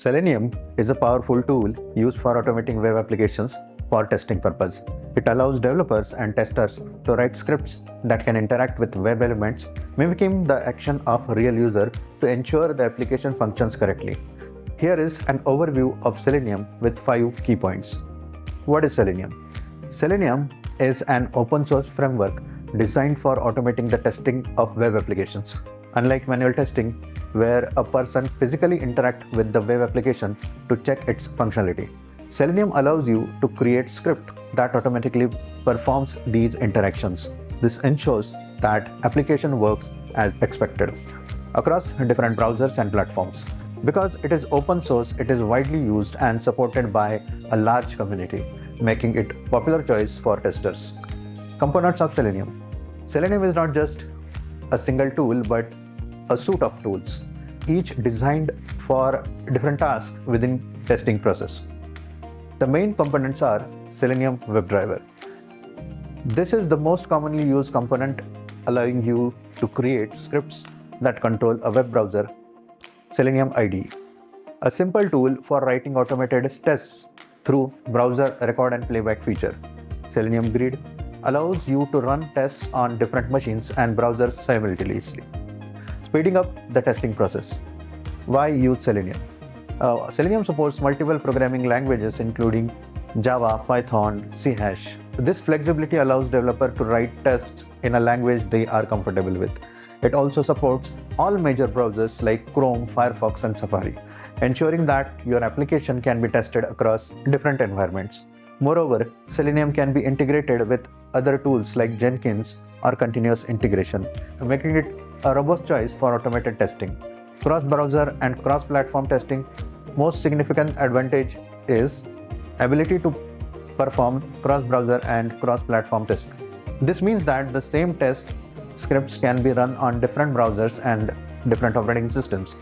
Selenium is a powerful tool used for automating web applications for testing purpose. It allows developers and testers to write scripts that can interact with web elements, mimicking the action of a real user to ensure the application functions correctly. Here is an overview of Selenium with 5 key points. What is Selenium? Selenium is an open source framework designed for automating the testing of web applications. Unlike manual testing, where a person physically interacts with the web application to check its functionality, Selenium allows you to create script that automatically performs these interactions. This ensures that application works as expected across different browsers and platforms. Because it is open source, it is widely used and supported by a large community, making it a popular choice for testers. Components of Selenium. Selenium is not just a single tool but a suite of tools, each designed for different tasks within testing process. The main components are Selenium WebDriver. This is the most commonly used component, allowing you to create scripts that control a web browser. Selenium IDE, a simple tool for writing automated tests through browser record and playback feature. Selenium Grid allows you to run tests on different machines and browsers simultaneously, speeding up the testing process. Why use Selenium? Selenium supports multiple programming languages including Java, Python, C#. This flexibility allows developers to write tests in a language they are comfortable with. It also supports all major browsers like Chrome, Firefox, and Safari, ensuring that your application can be tested across different environments. Moreover, Selenium can be integrated with other tools like Jenkins or continuous integration, making it a robust choice for automated testing. Cross-browser and cross-platform testing. Most significant advantage is ability to perform cross-browser and cross-platform testing. This means that the same test scripts can be run on different browsers and different operating systems,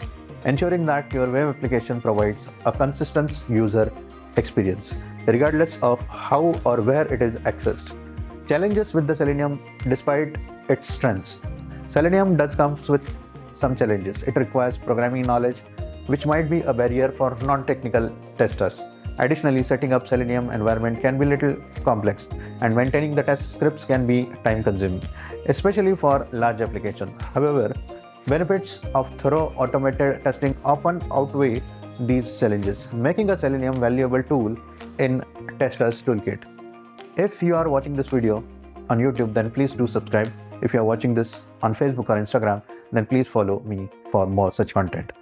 ensuring that your web application provides a consistent user experience, regardless of how or where it is accessed. Challenges with the Selenium. Despite its strengths, Selenium does come with some challenges. It requires programming knowledge, which might be a barrier for non-technical testers. Additionally, setting up Selenium environment can be a little complex, and maintaining the test scripts can be time-consuming, especially for large applications. However, benefits of thorough automated testing often outweigh these challenges, making a Selenium valuable tool in testers' toolkit. If you are watching this video on YouTube, then please do subscribe. If you are watching this on Facebook or Instagram, then please follow me for more such content.